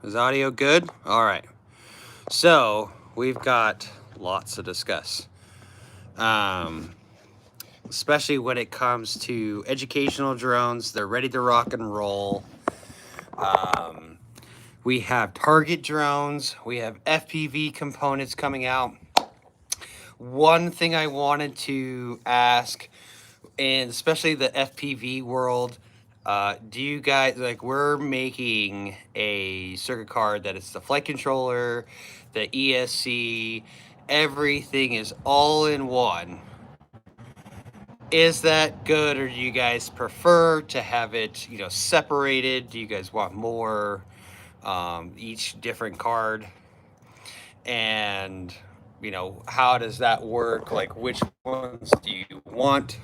Is audio good? All right. So we've got lots to discuss, especially when it comes to educational drones. They're ready to rock and roll. We have target drones. We have FPV components coming out. One thing I wanted to ask, and especially the FPV world, do you guys like? We're making a circuit card that it's the flight controller, the ESC, everything is all in one. Is that good, or do you guys prefer to have it, separated? Do you guys want more, each different card? And how does that work? Like, which ones do you want?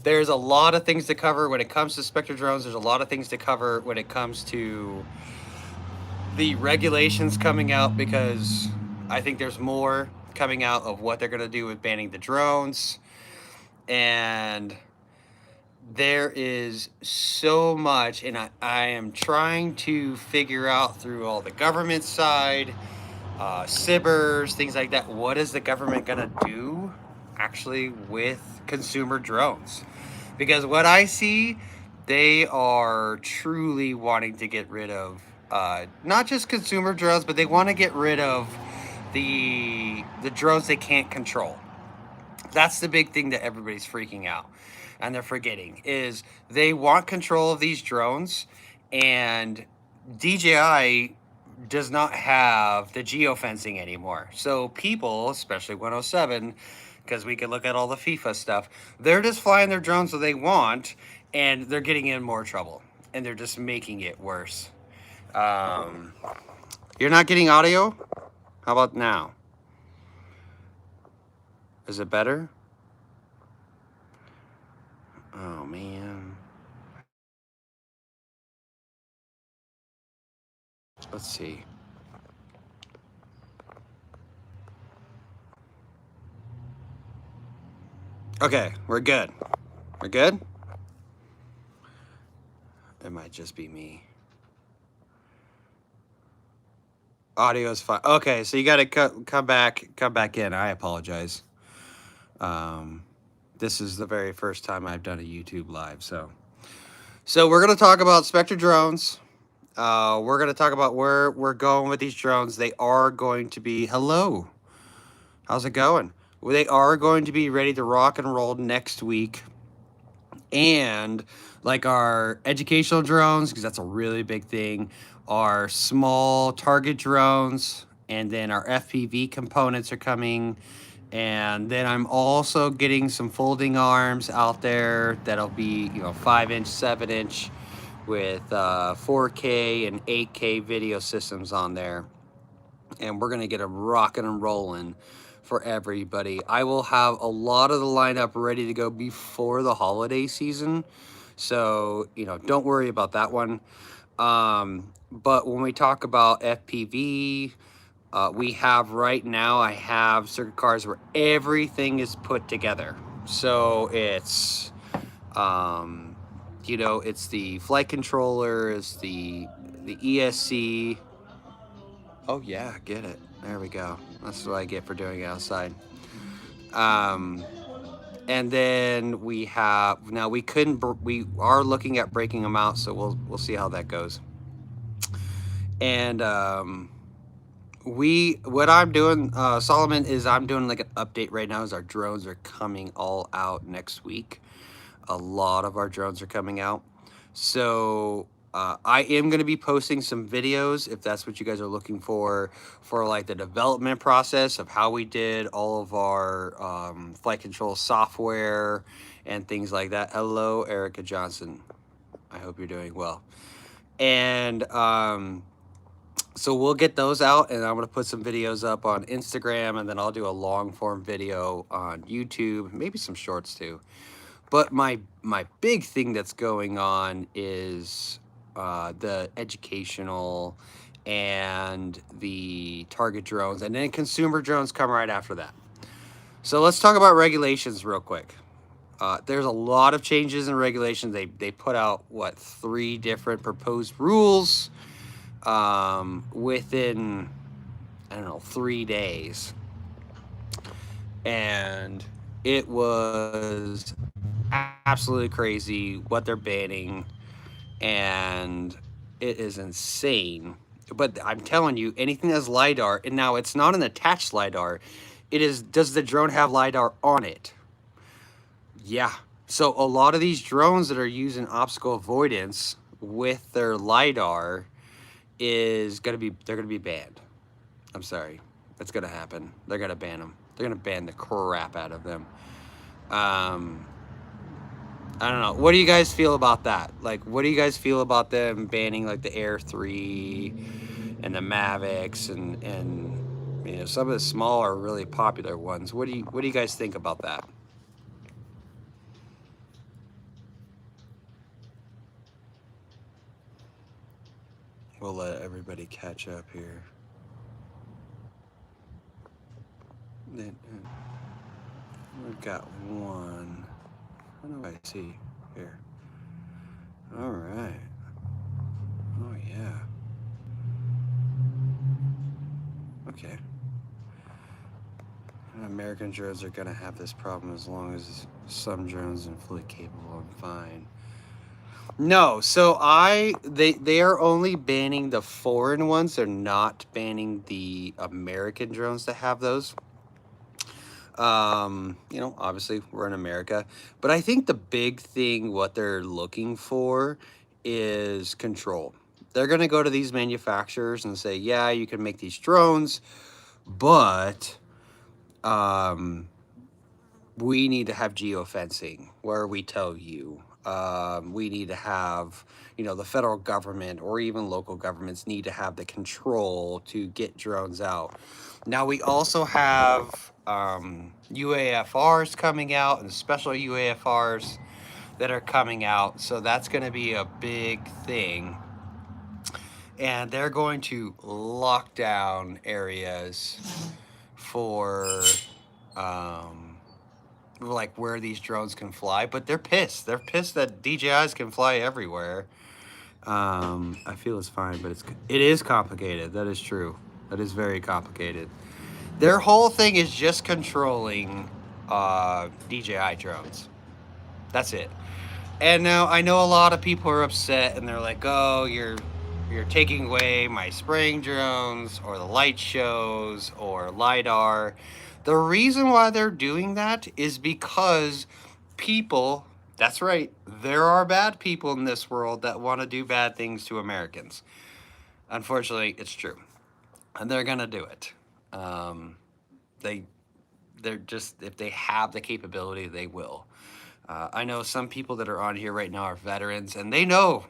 There's a lot of things to cover when it comes to Specter drones. There's a lot of things to cover when it comes to the regulations coming out, because I think there's more coming out of what they're going to do with banning the drones. And there is so much, and I am trying to figure out through all the government side, SIBRs, things like that, what is the government going to do actually with consumer drones? Because what I see, they are truly wanting to get rid of not just consumer drones, but they want to get rid of the drones they can't control. That's the big thing that everybody's freaking out and they're forgetting, is they want control of these drones, and DJI does not have the geofencing anymore. So people, especially 107, because we can look at all the FIFA stuff, they're just flying their drones that they want, and they're getting in more trouble, and they're just making it worse. You're not getting audio? How about now? Is it better? Oh, man. Let's see. Okay, we're good. We're good? It might just be me. Audio is fine. Okay, so you got to come back in. I apologize. This is the very first time I've done a YouTube live, so we're gonna talk about Spectre drones. We're gonna talk about where we're going with these drones. They are going to be hello. How's it going? Well, they are going to be ready to rock and roll next week. And like our educational drones, because that's a really big thing, our small target drones, and then our FPV components are coming. And then I'm also getting some folding arms out there that'll be, 5-inch, 7-inch with 4K and 8K video systems on there. And we're going to get them rocking and rolling for everybody. I will have a lot of the lineup ready to go before the holiday season. So, don't worry about that one. But when we talk about FPV, we have right now, I have circuit cards where everything is put together. So it's, it's the flight controller, it's the ESC. Oh yeah, get it. There we go. That's what I get for doing it outside. And then we have, now we are looking at breaking them out, so we'll see how that goes. And what I'm doing, Solomon, is I'm doing like an update right now, as our drones are coming all out next week. A lot of our drones are coming out. So I am going to be posting some videos, if that's what you guys are looking for like the development process of how we did all of our flight control software and things like that. Hello, Erica Johnson. I hope you're doing well. And so we'll get those out, and I'm going to put some videos up on Instagram, and then I'll do a long form video on YouTube, maybe some shorts too. But my big thing that's going on is the educational and the target drones, and then consumer drones come right after that. So let's talk about regulations real quick. There's a lot of changes in regulations. They put out, 3 different proposed rules. within, I don't know, 3 days. And it was absolutely crazy what they're banning. And it is insane. But I'm telling you, anything that's LiDAR, and now it's not an attached LiDAR, it is, does the drone have LiDAR on it? Yeah. So a lot of these drones that are using obstacle avoidance with their LiDAR is going to be, they're going to be banned. I'm sorry. That's going to happen. They're going to ban them. They're going to ban the crap out of them. I don't know. What do you guys feel about that? Like, what do you guys feel about them banning like the Air 3 and the Mavics and you know, some of the smaller, really popular ones? What do you guys think about that? We'll let everybody catch up here. We've got one. What do I see here? All right. Oh yeah. Okay. American drones are gonna have this problem as long as some drones are fully capable and fine. No, so they are only banning the foreign ones. They're not banning the American drones that have those. You know, obviously we're in America, but I think the big thing what they're looking for is control. They're gonna go to these manufacturers and say, yeah, you can make these drones, but we need to have geofencing where we tell you. We need to have, you know, the federal government or even local governments need to have the control to get drones out. Now, we also have UAFRs coming out and special UAFRs that are coming out. So that's going to be a big thing. And they're going to lock down areas for like where these drones can fly, but they're pissed. They're pissed that DJIs can fly everywhere. I feel it's fine, but it is complicated. That is true. That is very complicated. Their whole thing is just controlling DJI drones. That's it. And now I know a lot of people are upset and they're like, "Oh, you're taking away my spraying drones or the light shows or LiDAR." The reason why they're doing that is because people, that's right, there are bad people in this world that want to do bad things to Americans. Unfortunately, it's true. And they're going to do it. They, they're just, if they have the capability, they will. I know some people that are on here right now are veterans, and they know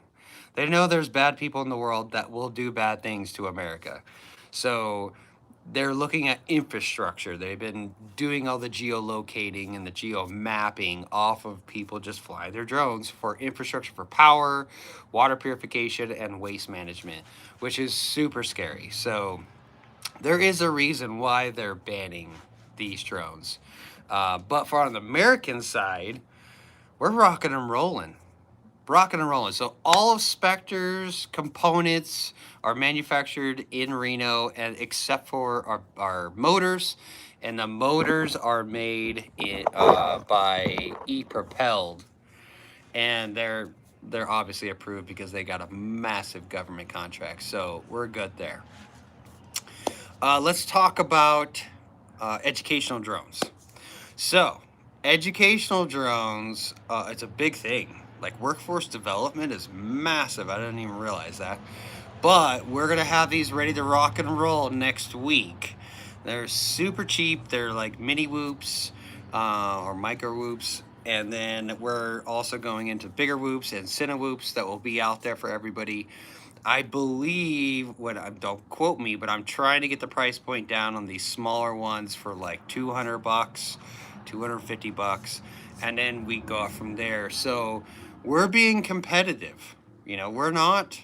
there's bad people in the world that will do bad things to America. So they're looking at infrastructure. They've been doing all the geolocating and the geo mapping off of people just flying their drones for infrastructure for power, water purification, and waste management, which is super scary. So there is a reason why they're banning these drones. But for on the American side, we're rocking and rolling. Rocking and rolling. So all of Specter's components are manufactured in Reno, and except for our motors, and the motors are made by E-Propelled, and they're obviously approved because they got a massive government contract. So we're good there. Let's talk about educational drones. So, educational drones, it's a big thing. Like, workforce development is massive. I didn't even realize that. But we're going to have these ready to rock and roll next week. They're super cheap. They're like mini whoops or micro whoops. And then we're also going into bigger whoops and cine whoops that will be out there for everybody. I believe, don't quote me, but I'm trying to get the price point down on these smaller ones for like $200, $250, and then we go off from there. So we're being competitive. You know, we're not,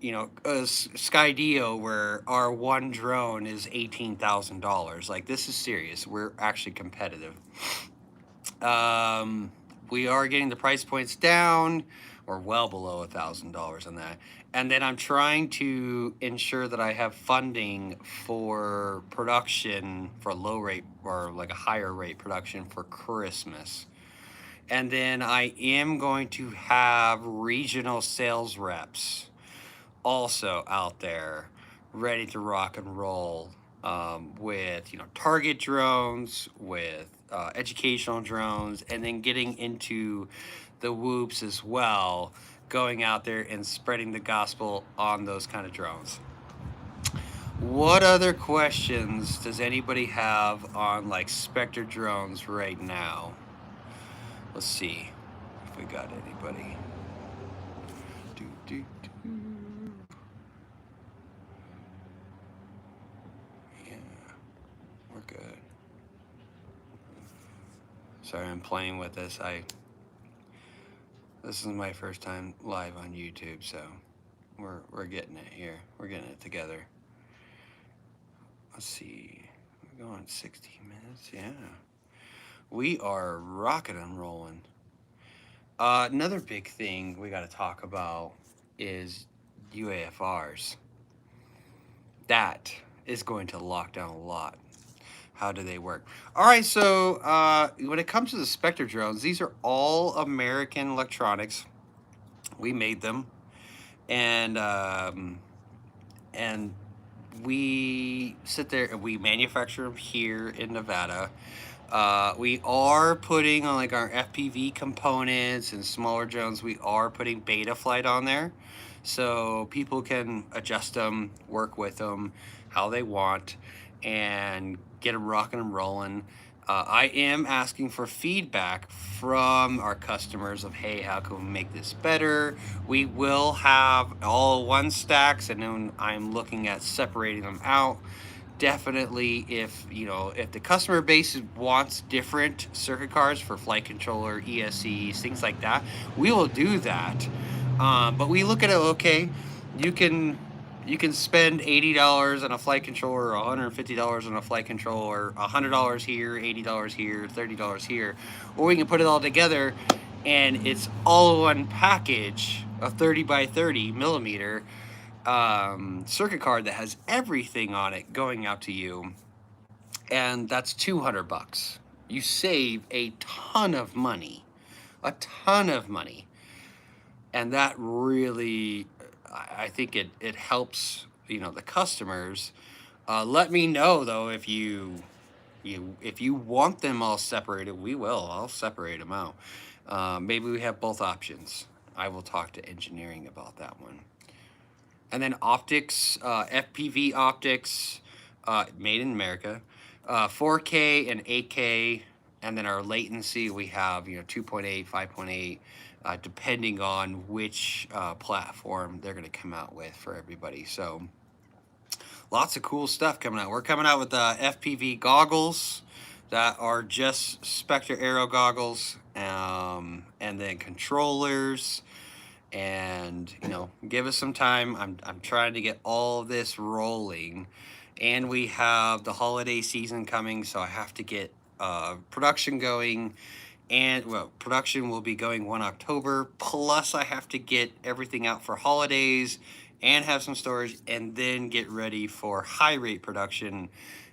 you know, Skydio where our one drone is $18,000. Like, this is serious. We're actually competitive. We are getting the price points down. We're well below $1,000 on that. And then I'm trying to ensure that I have funding for production for low rate or like a higher rate production for Christmas. And then I am going to have regional sales reps also out there ready to rock and roll, with, target drones, with educational drones, and then getting into the whoops as well, going out there and spreading the gospel on those kind of drones. What other questions does anybody have on like Specter drones right now? Let's see if we got anybody. Do, do, do. Yeah, we're good. Sorry, I'm playing with this. This is my first time live on YouTube, so we're getting it here. We're getting it together. Let's see. We're going 16 minutes. Yeah, we are rocking and rolling. Another big thing we got to talk about is UAFRs. That is going to lock down a lot. How do they work? All right, so when it comes to the Specter drones, these are all American electronics. We made them, and we sit there and we manufacture them here in Nevada. We are putting on like our FPV components and smaller drones. We are putting Betaflight on there, so people can adjust them, work with them how they want, and get them rocking and rolling. I am asking for feedback from our customers of, hey, how can we make this better? We will have all-in-one stacks, and then I'm looking at separating them out. Definitely, if the customer base wants different circuit cards for flight controller, ESCs, things like that, we will do that. But we look at it, okay, you can spend $80 on a flight controller, $150 on a flight controller, $100 here, $80 here, $30 here, or we can put it all together and it's all one package, a 30 by 30 millimeter circuit card that has everything on it going out to you, and that's $200. You save a ton of money, and that really, I think it helps the customers. Let me know though if you want them all separated. I'll separate them out. Maybe we have both options. I will talk to engineering about that one. And then optics, FPV optics, made in America, 4K and 8K, and then our latency we have 2.8, 5.8, depending on which platform they're going to come out with for everybody. So lots of cool stuff coming out. We're coming out with FPV goggles that are just Specter Aero goggles, and then controllers. And give us some time. I'm trying to get all of this rolling, and we have the holiday season coming, so I have to get production going. And production will be going 1 October, plus I have to get everything out for holidays and have some storage, and then get ready for high rate production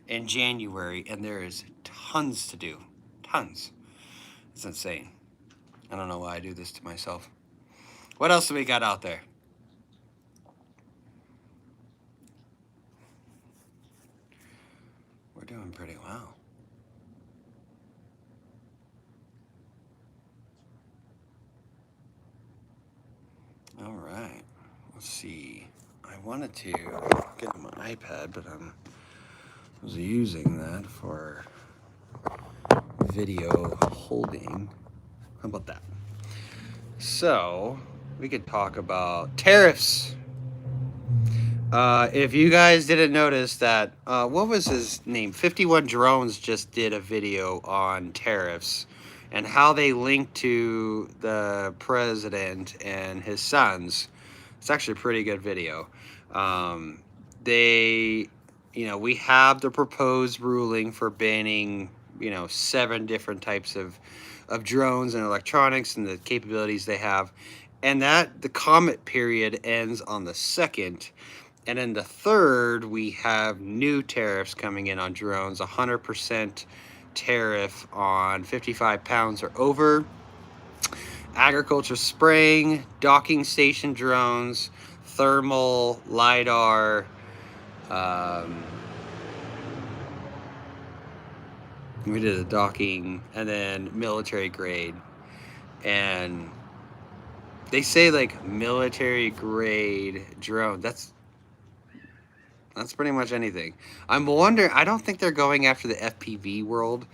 in January. And there is tons to do, tons. It's insane. I don't know why I do this to myself. What else do we got out there? We're doing pretty well. All right. Let's see. I wanted to get on my iPad, but I was using that for video holding. How about that? So we could talk about tariffs. If you guys didn't notice that, what was his name? 51 Drones just did a video on tariffs and how they link to the president and his sons. It's actually a pretty good video. We have the proposed ruling for banning, 7 different types of drones and electronics and the capabilities they have. And that the comment period ends on the 2nd. And then the 3rd, we have new tariffs coming in on drones, 100% tariff on 55 pounds or over, agriculture spraying, docking station drones, thermal, LiDAR, we did a docking, and then military grade. And they say like military grade drone, that's pretty much anything. I'm wondering, I don't think they're going after the FPV world.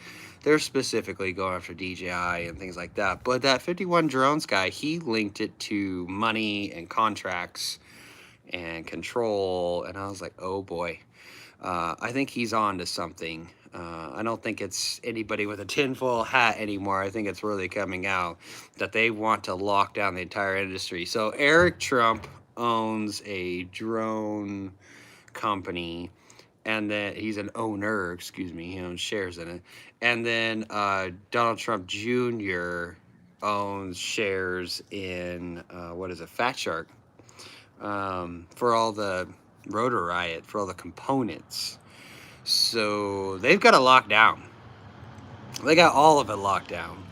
They're specifically going after DJI and things like that. But that 51 drones guy, he linked it to money and contracts and control. And I was like, oh boy, I think he's on to something. I don't think it's anybody with a tinfoil hat anymore. I think it's really coming out that they want to lock down the entire industry. So Eric Trump owns a drone company, and then he's an owner, excuse me, he owns shares in it. And then Donald Trump Jr. owns shares in what is it, Fat Shark, for all the Rotor Riot, for all the components. So they've got it locked down. They got all of it locked down.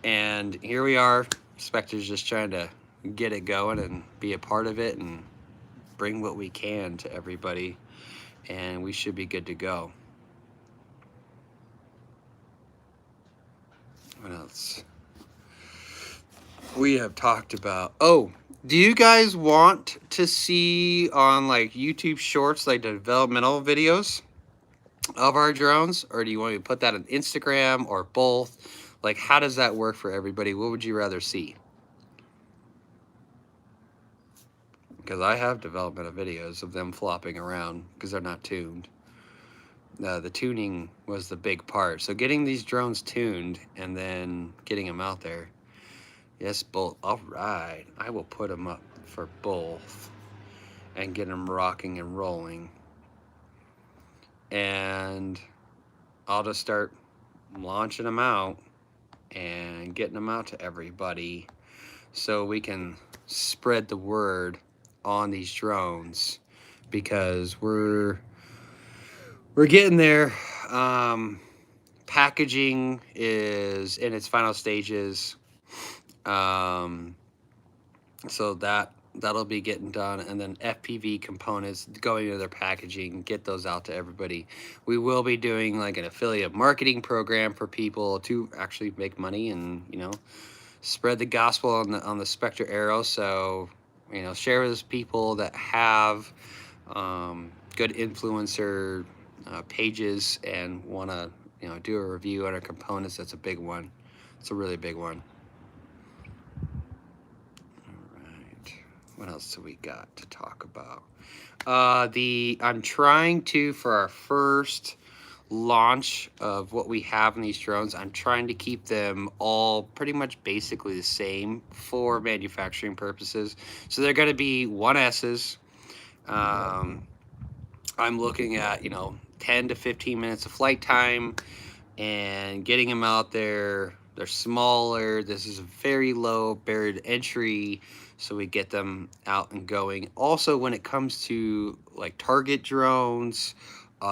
And here we are, Specter's just trying to get it going and be a part of it and bring what we can to everybody, and we should be good to go. What else? We have talked about, oh, do you guys want to see on like YouTube shorts like the developmental videos of our drones, or do you want me to put that on Instagram, or both? Like, how does that work for everybody? What would you rather see? Because I have developmental videos of them flopping around because they're not tuned. The tuning was the big part. So getting these drones tuned and then getting them out there. Yes, both. All right. I will put them up for both and get them rocking and rolling. And I'll just start launching them out and getting them out to everybody so we can spread the word on these drones, because we're getting there. Packaging is in its final stages, so that'll be getting done, and then FPV components going into their packaging, get those out to everybody. We will be doing like an affiliate marketing program for people to actually make money and, you know, spread the gospel on the Specter Aero. So, you know, share with people that have good influencer pages and want to, you know, do a review on our components. That's a big one. It's a really big one. All right. What else do we got to talk about? I'm trying to, for our first launch of what we have in these drones, I'm trying to keep them all pretty much basically the same for manufacturing purposes. So they're going to be 1Ss. I'm looking at, you know, 10 to 15 minutes of flight time and getting them out there. They're smaller. This is a very low barrier to entry, so we get them out and going. Also, when it comes to like target drones,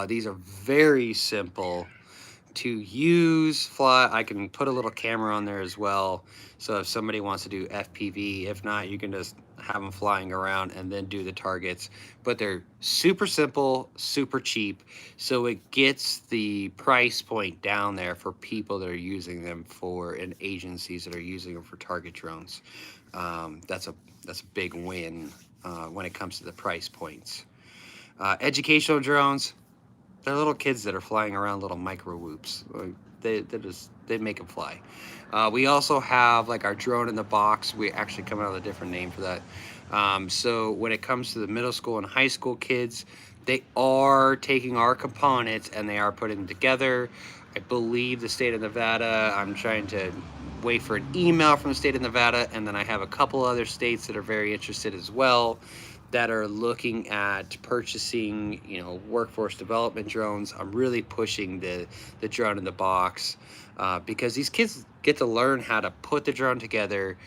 these are very simple to use, fly. I can put a little camera on there as well. So if somebody wants to do FPV, if not, you can just have them flying around and then do the targets. But they're super simple, super cheap. So it gets the price point down there for people that are using them for, and agencies that are using them for target drones. That's a big win when it comes to the price points. Educational drones, they're little kids that are flying around, little micro whoops. They make them fly. We also have like our drone in the box. We actually come out with a different name for that. So when it comes to the middle school and high school kids, they are taking our components and they are putting them together. I believe the state of Nevada, I'm trying to wait for an email from the state of Nevada, and then I have a couple other states that are very interested as well, that are looking at purchasing, you know, workforce development drones. I'm really pushing the drone in the box because these kids get to learn how to put the drone together,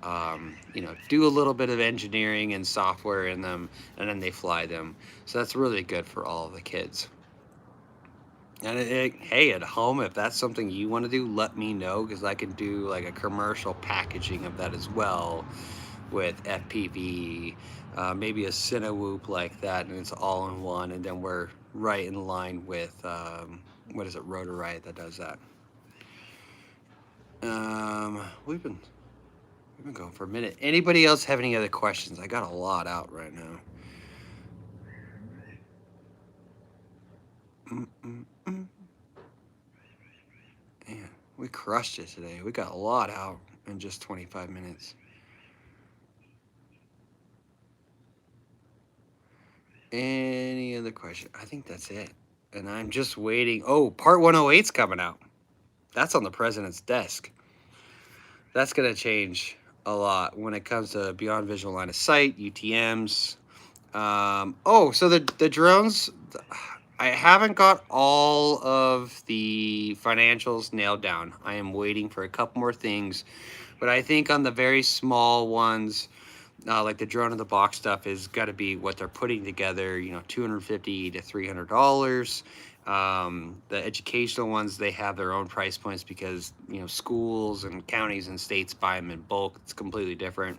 you know, do a little bit of engineering and software in them, and then they fly them. So that's really good for all of the kids. And hey, at home, if that's something you want to do, let me know, because I can do like a commercial packaging of that as well with FPV, maybe a Cinewoop like that, and it's all in one. And then we're right in line with what is it, Rotor Riot, that does that. We've been going for a minute. Anybody else have any other questions? I got a lot out right now. Man, we crushed it today. We got a lot out in just 25 minutes. Any other question? I think that's it. And I'm just waiting. Oh, part 108's coming out. That's on the president's desk. That's going to change a lot when it comes to beyond visual line of sight, UTMs. So the drones, I haven't got all of the financials nailed down. I am waiting for a couple more things, but I think on the very small ones, like the drone in the box stuff, is got to be what they're putting together, you know, $250 to $300. The educational ones, they have their own price points because, you know, schools and counties and states buy them in bulk. It's completely different.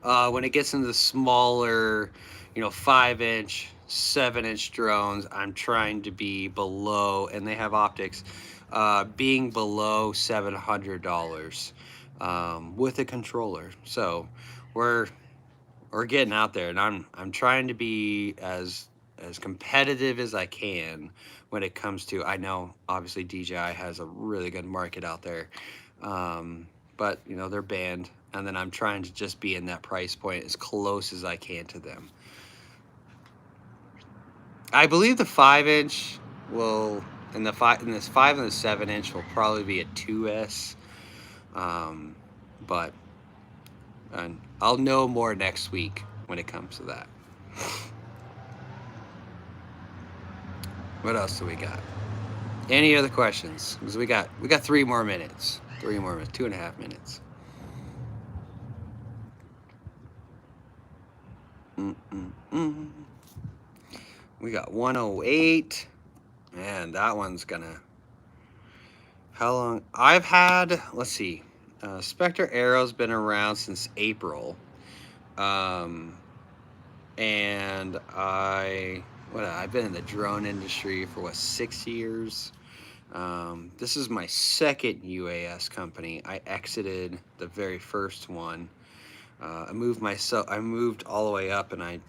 When it gets into the smaller, you know, 5-inch, 7-inch drones, I'm trying to be below, and they have optics, being below $700 with a controller. So we're getting out there, and I'm trying to be as competitive as I can when it comes to, I know obviously DJI has a really good market out there, but you know, they're banned, and then I'm trying to just be in that price point as close as I can to them. I believe the 5-inch will, and this 5 and the 7-inch will probably be a 2S, but and I'll know more next week when it comes to that. What else do we got? Any other questions? Because we got 3 more minutes. 3 more minutes. 2.5 minutes. We got 108. Man, that one's gonna. How long? I've had. Let's see. Specter Aero's been around since April. And I've been in the drone industry for 6 years. This is my second UAS company. I exited the very first one. I moved all the way up, and I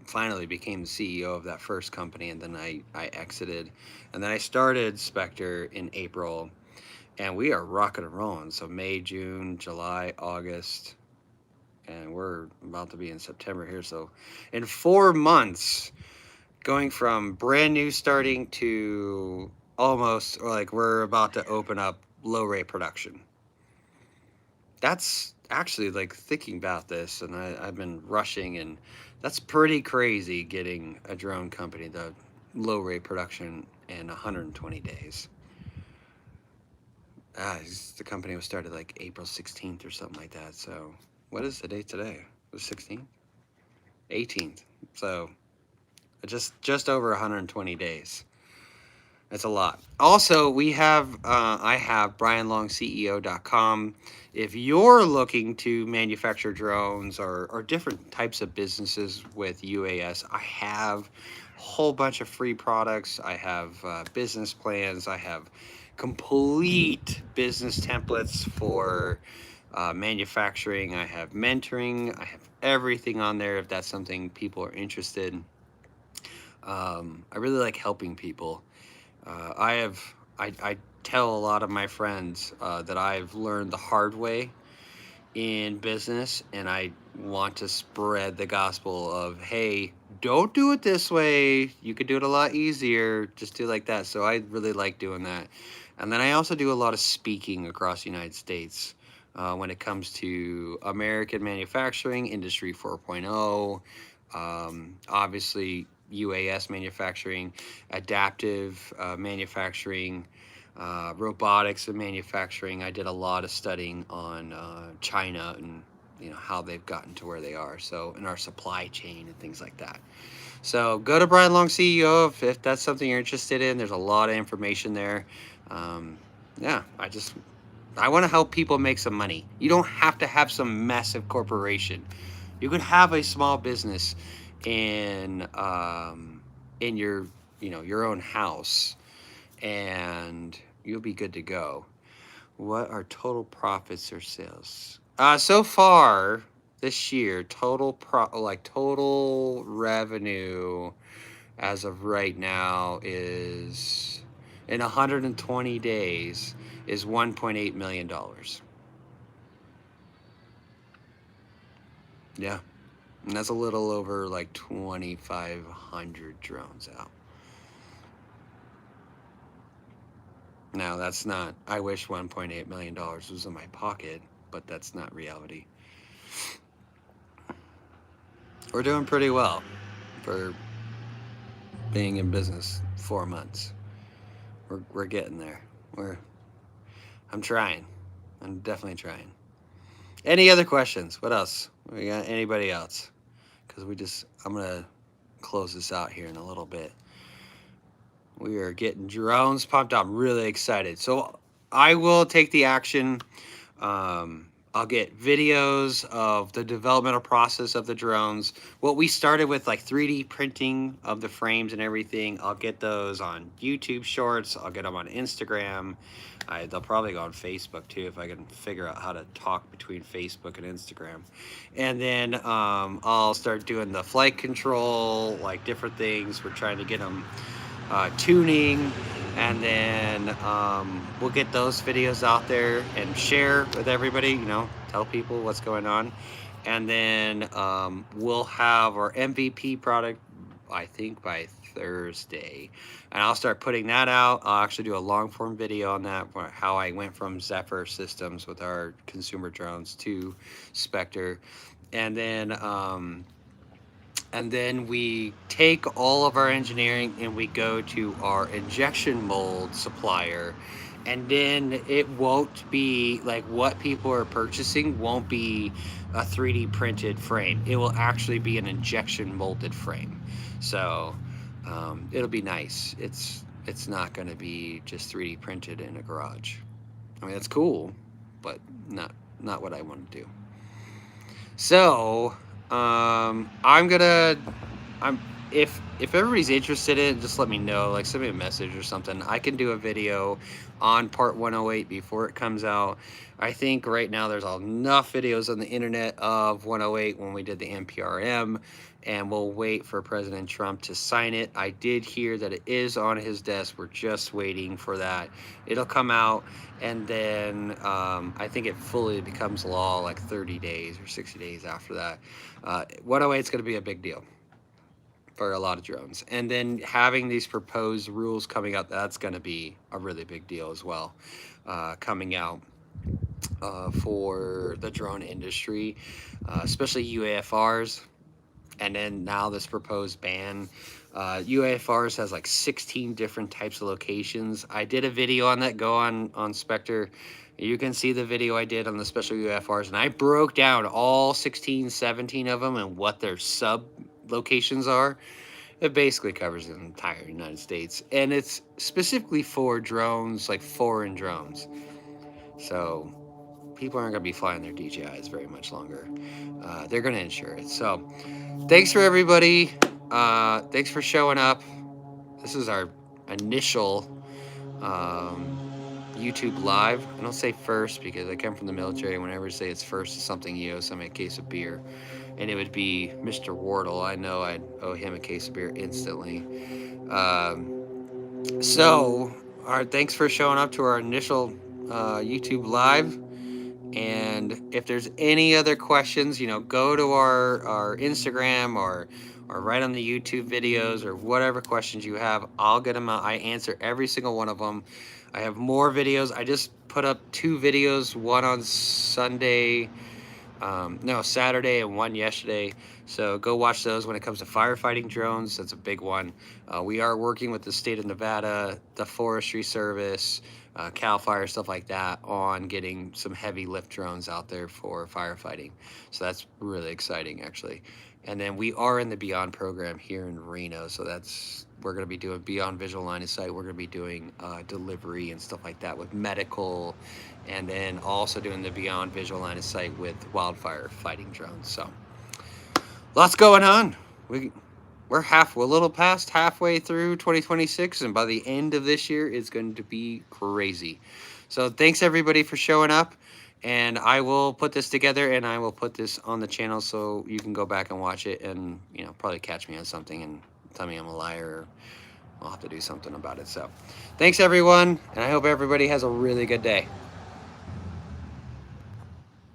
finally became the CEO of that first company, and then I exited, and then I started Specter in April, and we are rocking and rolling. So May, June, July, August, and we're about to be in September here. So in 4 months, going from brand new starting to almost, or like we're about to open up low rate production. That's actually, like, thinking about this, and I've been rushing, and that's pretty crazy, getting a drone company to low rate production in 120 days. The company was started like April 16th or something like that. So what is the date today? It was 16th? 18th. So just over 120 days. That's a lot. Also, we have, I have brianlongceo.com. If you're looking to manufacture drones or different types of businesses with UAS, I have a whole bunch of free products. I have business plans. I have complete business templates for manufacturing. I have mentoring. I have everything on there if that's something people are interested in. I really like helping people. I tell a lot of my friends that I've learned the hard way in business, and I want to spread the gospel of, hey, don't do it this way. You could do it a lot easier. Just do it like that. So I really like doing that. And then I also do a lot of speaking across the United States when it comes to American manufacturing, Industry 4.0, obviously UAS manufacturing, adaptive manufacturing, robotics and manufacturing. I did a lot of studying on China and how they've gotten to where they are. So in our supply chain and things like that. So go to Brian Long CEO if that's something you're interested in. There's a lot of information there. Yeah, I want to help people make some money. You don't have to have some massive corporation. You could have a small business in your own house, and you'll be good to go. What are total profits or sales? So far this year, total revenue as of right now is in 120 days is $1.8 million. Yeah. And that's a little over like 2,500 drones out. Now, that's not, I wish $1.8 million was in my pocket, but that's not reality. We're doing pretty well for being in business 4 months. We're getting there. I'm trying. I'm definitely trying. Any other questions? What else? We got anybody else? Because I'm going to close this out here in a little bit. We are getting drones pumped up. I'm really excited. So I will take the action. I'll get videos of the developmental process of the drones. What we started with, like 3D printing of the frames and everything, I'll get those on YouTube Shorts. I'll get them on Instagram. They'll probably go on Facebook too if I can figure out how to talk between Facebook and Instagram. And then I'll start doing the flight control, like different things. We're trying to get them tuning, and then we'll get those videos out there and share with everybody, tell people what's going on. And then we'll have our MVP product, I think, by Thursday, and I'll start putting that out. I'll actually do a long form video on that, how I went from Zephyr systems with our consumer drones to Specter. And then we take all of our engineering and we go to our injection mold supplier, and then it won't be like what people are purchasing won't be a 3D printed frame. It will actually be an injection molded frame. So it'll be nice. It's not going to be just 3D printed in a garage. I mean, it's cool, but not what I want to do. So if everybody's interested in it, just let me know, like send me a message or something. I can do a video on part 108 before it comes out. I think right now there's enough videos on the internet of 108 when we did the NPRM, and we'll wait for President Trump to sign it. I did hear that it is on his desk. We're just waiting for that. It'll come out, and then I think it fully becomes law like 30 days or 60 days after that. 108 is going to be a big deal for a lot of drones. And then having these proposed rules coming out, that's going to be a really big deal as well, coming out for the drone industry, especially UAFRs. And then now this proposed ban. UAFRs has like 16 different types of locations. I did a video on that. Go on Specter. You can see the video I did on the special UAFRs, and I broke down all 16, 17 of them and what their sub locations are. It basically covers the entire United States, and it's specifically for drones, like foreign drones. So people aren't going to be flying their DJIs very much longer. They're going to insure it. So thanks for everybody. Thanks for showing up. This is our initial YouTube live. I don't say first because I come from the military. Whenever I say it's first, it's something you owe somebody a case of beer. And it would be Mr. Wardle. I know I'd owe him a case of beer instantly. So, all right, thanks for showing up to our initial YouTube live. And if there's any other questions, go to our Instagram or write on the YouTube videos or whatever questions you have. I'll get them out. I answer every single one of them. I have more videos. I just put up 2 videos, one on Sunday, no, Saturday and one yesterday. So go watch those. When it comes to firefighting drones, that's a big one. We are working with the state of Nevada, the Forestry Service, CAL FIRE, stuff like that, on getting some heavy lift drones out there for firefighting. So that's really exciting, actually. And then we are in the Beyond program here in Reno. So we're going to be doing Beyond Visual Line of Sight. We're going to be doing delivery and stuff like that with medical, and then also doing the Beyond Visual Line of Sight with wildfire fighting drones. So lots going on. We're a little past halfway through 2026, and by the end of this year, it's going to be crazy. So thanks everybody for showing up, and I will put this together and I will put this on the channel so you can go back and watch it, and probably catch me on something and tell me I'm a liar, or I'll have to do something about it. So thanks everyone, and I hope everybody has a really good day.